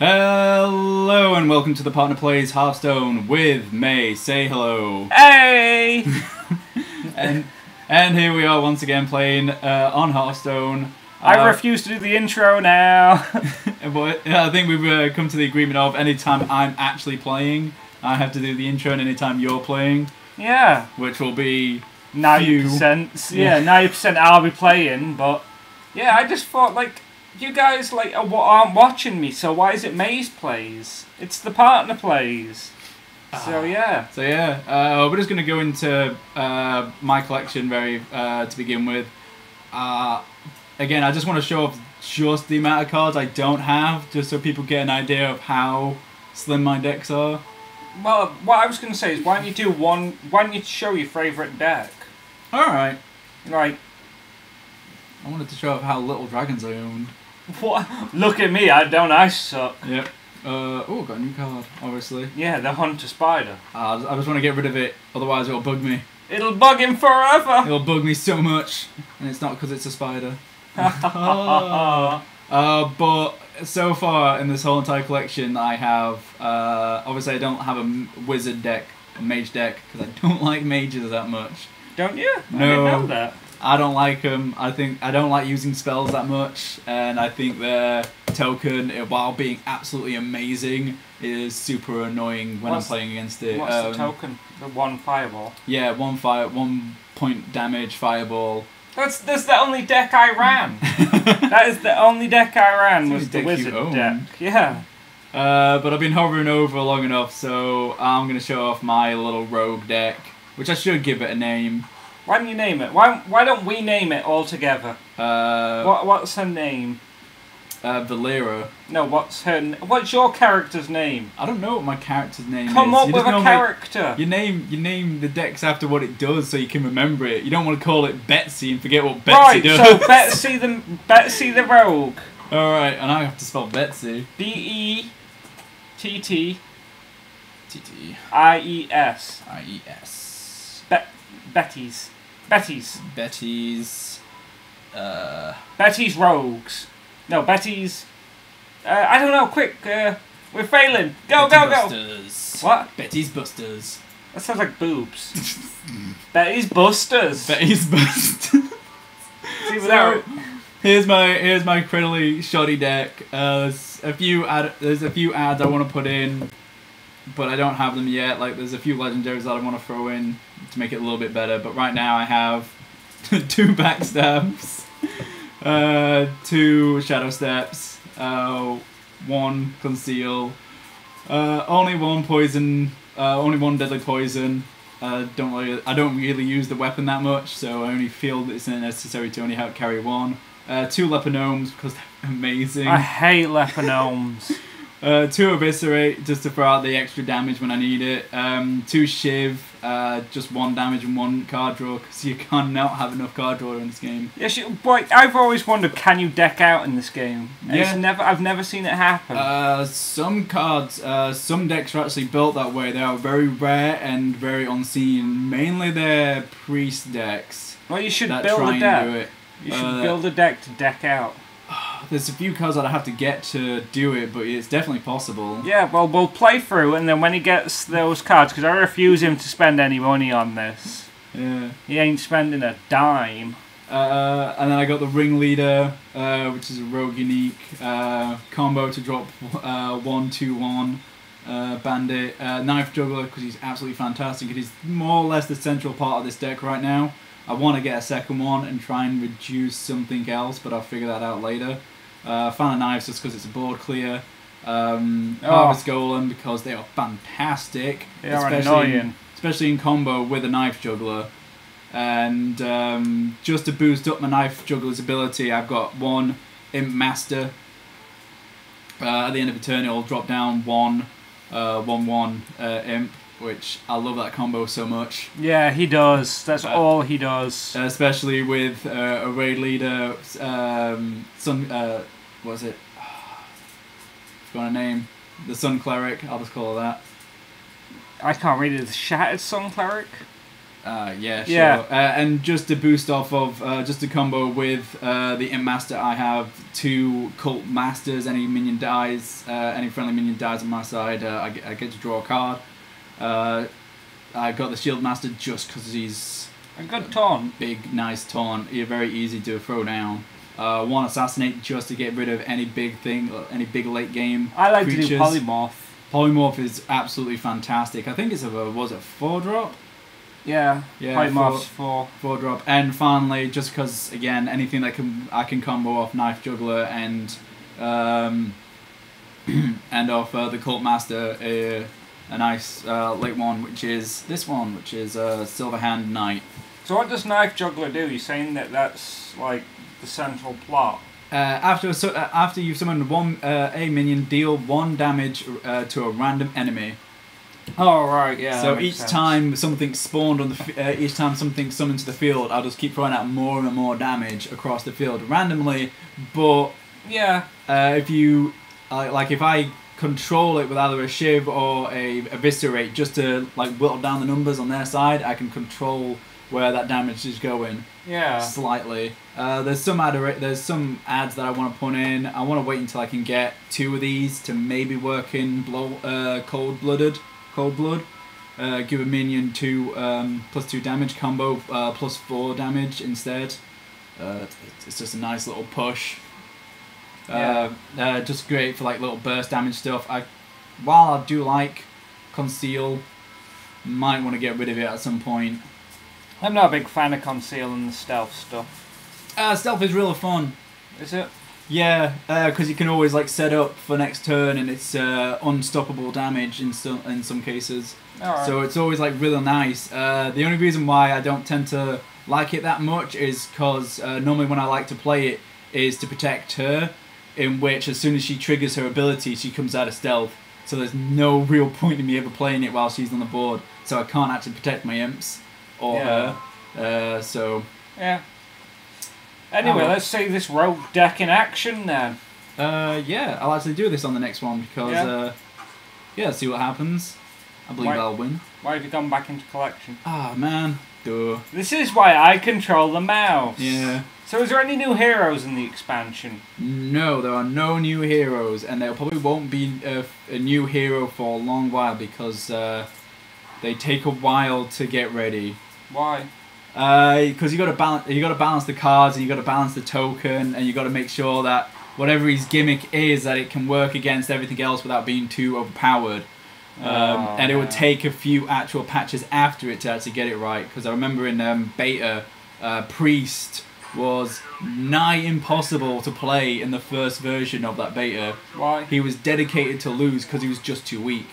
Hello and welcome to the Partner Plays Hearthstone with May. Say hello. Hey! and here we are once again playing on Hearthstone. I refuse to do the intro now. But I think we've come to the agreement of anytime I'm actually playing, I have to do the intro, and anytime you're playing, Yeah. which will be 90%. Yeah, 90% I'll be playing, but yeah, I just thought like you guys like aren't watching me, so why is it Maze plays? It's the Partner Plays. So yeah. We're just gonna go into my collection to begin with. Again, I just want to show off just the amount of cards I don't have, just so people get an idea of how slim my decks are. Well, what I was gonna say is, why don't you show your favourite deck? All right. Like, I wanted to show off how little dragons I own. what? Look at me! I suck. Yep. Oh, got a new card, obviously. Yeah, the Hunter Spider. I just want to get rid of it, otherwise it'll bug me. It'll bug him forever. It'll bug me so much, and it's not because it's a spider. But so far in this whole entire collection, I have obviously I don't have a wizard deck, a mage deck, because I don't like mages that much. Don't you? No, I didn't know that. I don't like them. I don't like using spells that much, and I think their token, while being absolutely amazing, is super annoying when I'm playing against it. What's the token? The one fireball. Yeah, 1 point damage fireball. That's the only deck I ran. That is the only deck I ran, was the wizard deck. Yeah. But I've been hovering over long enough, so I'm gonna show off my little rogue deck, which I should give it a name. Why don't you name it? Why don't we name it all together? What's her name? Valera. No, what's your character's name? I don't know what my character's name is. Come up with a character. You name the decks after what it does, so you can remember it. You don't want to call it Betsy and forget what Betsy does. Right, so Betsy the Rogue. All right, and I have to spell Betsy. B-E-T-T. T-T. I-E-S. I-E-S. Betty's. Betty's Rogues. No, Betty's... I don't know, quick, we're failing. Go. Busters. What? Betty's Busters. That sounds like boobs. Betty's Busters. Betty's Busters. So, here's my incredibly shoddy deck. There's a few ads I want to put in, but I don't have them yet. Like, there's a few legendaries that I want to throw in to make it a little bit better. But right now I have 2 backstabs, 2 shadow steps, 1 conceal, only 1 poison, only 1 deadly poison. I don't really use the weapon that much, so I only feel that it's necessary to only carry 1. 2 leper gnomes because they're amazing. I hate leper gnomes. 2 eviscerate just to throw out the extra damage when I need it. 2 shiv, just 1 damage and 1 card draw, because you cannot have enough card draw in this game. Yes, boy, I've always wondered, can you deck out in this game? Yeah. I've never seen it happen. Some cards, some decks are actually built that way. They are very rare and very unseen. Mainly they're priest decks. Well, you should build a deck. You should build a deck to deck out. There's a few cards that I have to get to do it, but it's definitely possible. Yeah, well, we'll play through, and then when he gets those cards, because I refuse him to spend any money on this. Yeah. He ain't spending a dime. And then I got the Ringleader, which is a rogue unique combo to drop 1/2/1 Bandit. Knife Juggler, because he's absolutely fantastic. He's more or less the central part of this deck right now. I want to get a second one and try and reduce something else, but I'll figure that out later. Fan of Knives just because it's a board clear. Harvest Golem because they are fantastic. They are annoying. Especially in combo with a Knife Juggler. And just to boost up my Knife Juggler's ability, I've got 1 Imp Master. At the end of a turn, it'll drop down 1 Imp. Which I love that combo so much. Yeah, he does. That's all he does. Especially with a raid leader, what is it? I've got a name. The Sun Cleric. I'll just call her that. I can't read it. The Shattered Sun Cleric. Yeah, sure. Yeah. And just to boost off of, just to combo with the Imp Master, I have 2 Cult Masters. Any minion dies, any friendly minion dies on my side, I get to draw a card. I got the Shield Master just because he's a good taunt. Big, nice taunt. You're very easy to throw down. 1 Assassinate just to get rid of any big thing, any big late game I like creatures. to do Polymorph. Polymorph is absolutely fantastic. I think it's was it 4-drop? Yeah, Polymorph's 4-drop. And finally, just because again, anything that I can combo off Knife Juggler and and off the Cult Master, a nice late one, which is this one, which is Silverhand Knight. So what does Knife Juggler do? You're saying that that's like the central plot. After you've summoned a minion, deal 1 damage to a random enemy. Oh right, yeah. So each time something spawned on each time something summoned to the field, I'll just keep throwing out more and more damage across the field randomly. But yeah, if you like, if I control it with either a shiv or a eviscerate, just to like whittle down the numbers on their side, I can control where that damage is going. Yeah. Slightly. There's some ads that I want to put in. I want to wait until I can get 2 of these to maybe work in Cold Blood. Give a minion +2 damage combo, +4 damage instead. It's just a nice little push. Just great for like little burst damage stuff. While I do like Conceal, might want to get rid of it at some point. I'm not a big fan of Conceal and the stealth stuff. Stealth is real fun. Is it? Yeah, because you can always like set up for next turn, and it's unstoppable damage in some cases. Right. So it's always like really nice. The only reason why I don't tend to like it that much is because normally when I like to play it is to protect her, in which as soon as she triggers her ability, she comes out of stealth. So there's no real point in me ever playing it while she's on the board. So I can't actually protect my imps or her. So yeah. Anyway, let's see this rogue deck in action then. Yeah, I'll actually do this on the next one because see what happens. I believe I'll win. Why have you gone back into collection? Ah, man. Duh. This is why I control the mouse. Yeah. So is there any new heroes in the expansion? No, there are no new heroes, and there probably won't be a new hero for a long while because they take a while to get ready. Why? Because you got to balance the cards, and you got to balance the token, and you got to make sure that whatever his gimmick is, that it can work against everything else without being too overpowered. And it would take a few actual patches after it to actually get it right. Because I remember in beta, Priest was nigh impossible to play in the first version of that beta. Why? He was dedicated to lose because he was just too weak.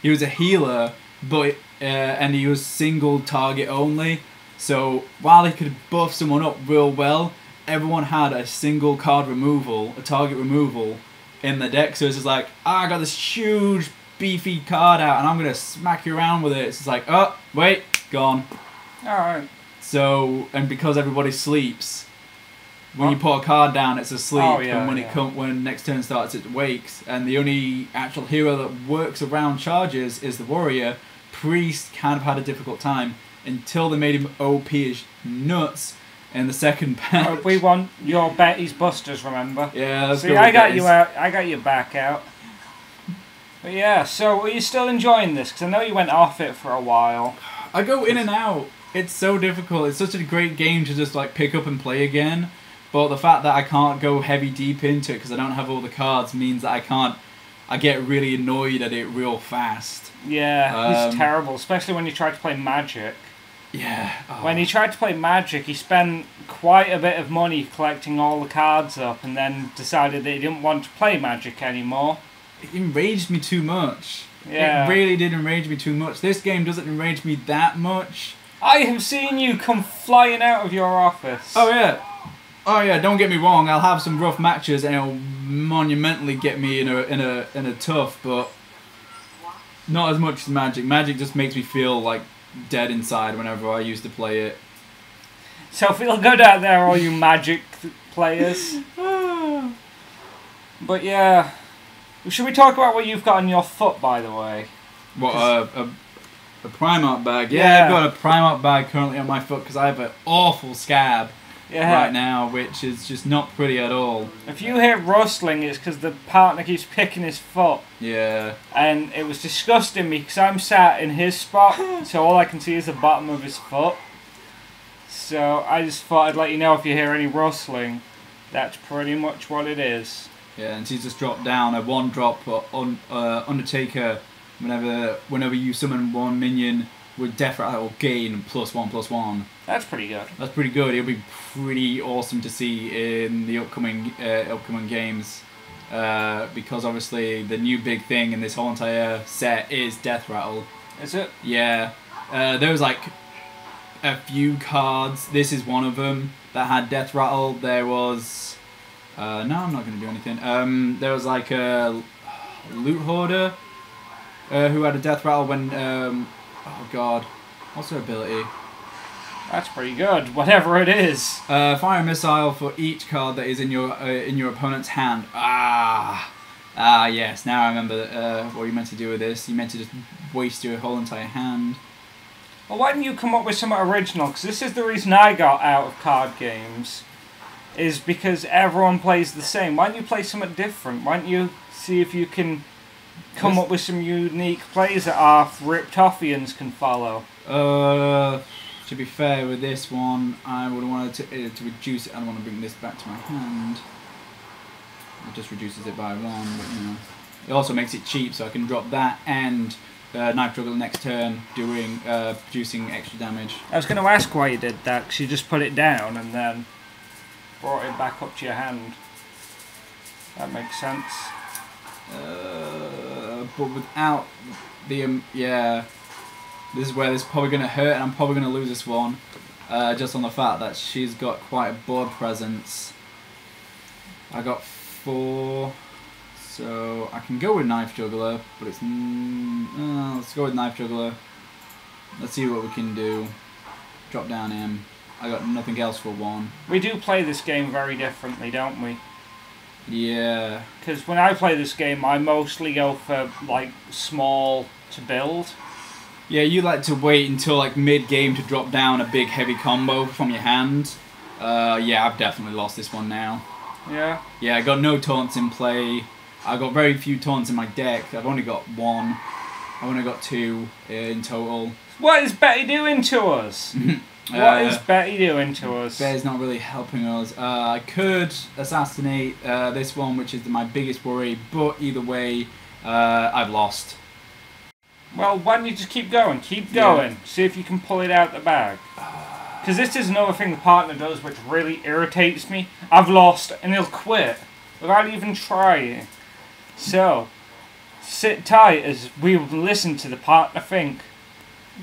He was a healer, but and he was single target only. So while he could buff someone up real well, everyone had a single card removal, a target removal in the deck. So it's just like, I got this huge beefy card out and I'm going to smack you around with it. It's just like, oh, wait, gone. Alright. So, and because everybody sleeps, when you put a card down, it's asleep. And when next turn starts, it wakes. And the only actual hero that works around charges is the warrior. Priest kind of had a difficult time until they made him OP as nuts in the second patch. We want your Betty's Busters, remember? Yeah, let's See, go I got Betty's. you out. I got your back out. But yeah, so are you still enjoying this? Because I know you went off it for a while. I go in and out. It's so difficult. It's such a great game to just like pick up and play again. But the fact that I can't go heavy deep into it because I don't have all the cards means that I get really annoyed at it real fast. Yeah, it's terrible, especially when you try to play Magic. Yeah. Oh. When he tried to play Magic, he spent quite a bit of money collecting all the cards up and then decided that he didn't want to play Magic anymore. It enraged me too much. Yeah. It really did enrage me too much. This game doesn't enrage me that much. I have seen you come flying out of your office. Oh yeah, don't get me wrong, I'll have some rough matches and it'll monumentally get me in a tough, but not as much as Magic. Magic just makes me feel like dead inside whenever I used to play it. So feel good out there, all you Magic players. But yeah, should we talk about what you've got on your foot, by the way? What, A Primarch bag. Yeah, I've got a Primarch bag currently on my foot because I have an awful scab right now, which is just not pretty at all. If you hear rustling, it's because the partner keeps picking his foot. Yeah. And it was disgusting me because I'm sat in his spot, so all I can see is the bottom of his foot. So I just thought I'd let you know if you hear any rustling. That's pretty much what it is. Yeah, and she's just dropped down a 1-drop on Undertaker. Whenever you summon one minion with Death Rattle gain +1/+1. That's pretty good. That's pretty good. It'll be pretty awesome to see in the upcoming games, because obviously the new big thing in this whole entire set is Death Rattle. Is it? Yeah. There was like a few cards. This is one of them that had Death Rattle. There was. No, I'm not going to do anything. There was like a Loot Hoarder. Who had a Death Rattle when, oh god, what's her ability? That's pretty good, whatever it is. Fire a missile for each card that is in your opponent's hand. Yes, now I remember what you meant to do with this. You meant to just waste your whole entire hand. Well, why didn't you come up with something original? Because this is the reason I got out of card games. Is because everyone plays the same. Why don't you play something different? Why don't you see if you can come up with some unique plays that our Riptoffians can follow? To be fair with this one, I would want to reduce it. I don't want to bring this back to my hand. It just reduces it by 1, but you know. It also makes it cheap, so I can drop that and Knife Juggle next turn, producing extra damage. I was going to ask why you did that, because you just put it down and then brought it back up to your hand. That makes sense. But without the yeah, this is where this is probably going to hurt, and I'm probably going to lose this one, just on the fact that she's got quite a board presence. I got 4, so I can go with Knife Juggler, but it's let's go with Knife Juggler. Let's see what we can do. Drop down him. I got nothing else for 1. We do play this game very differently, don't we? Yeah. Because when I play this game, I mostly go for, like, small to build. Yeah, you like to wait until, like, mid-game to drop down a big, heavy combo from your hand. Yeah, I've definitely lost this one now. Yeah? Yeah, I got no taunts in play. I got very few taunts in my deck. I've only got 1. I've only got 2 in total. What is Betty doing to us? What is Betty doing to us? Betty's not really helping us. I could assassinate this one, which is my biggest worry, but either way, I've lost. Well, why don't you just keep going? Keep going. Yeah. See if you can pull it out the bag. Because this is another thing the partner does which really irritates me. I've lost, and he'll quit without even trying. So, sit tight as we listen to the partner think.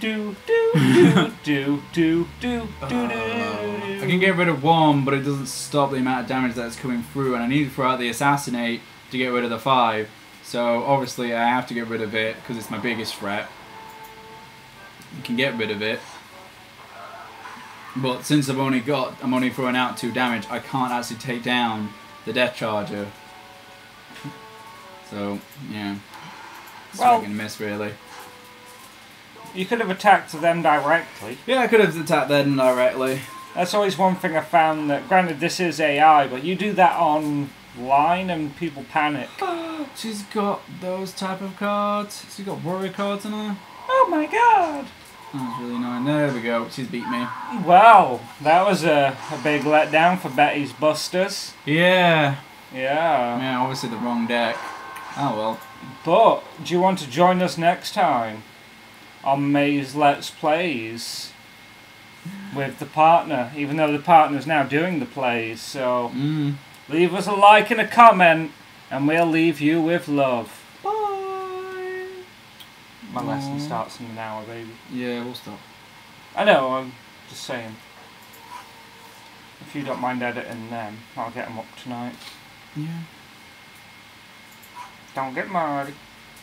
Do do do do do do do. I can get rid of 1, but it doesn't stop the amount of damage that's coming through, and I need to throw out the Assassinate to get rid of the 5. So obviously I have to get rid of it because it's my biggest threat. You can get rid of it, but since I'm only throwing out 2 damage, I can't actually take down the Death Charger. So yeah, it's a miss really. You could have attacked them directly. Yeah, I could have attacked them directly. That's always one thing I found, that granted this is AI, but you do that online and people panic. She's got those type of cards. She's got warrior cards in her. Oh my god! That's really annoying. There we go. She's beat me. Well, that was a big letdown for Betty's Busters. Yeah. Yeah. Yeah, obviously the wrong deck. Oh well. But, do you want to join us next time on May's Let's Plays with the partner, even though the partner's now doing the plays? So, leave us a like and a comment, and we'll leave you with love. Bye! My lesson starts in an hour, baby. Yeah, we'll stop. I know, I'm just saying. If you don't mind editing them, I'll get them up tonight. Yeah. Don't get mad.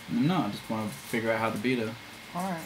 No, I just want to figure out how to beat her. Alright.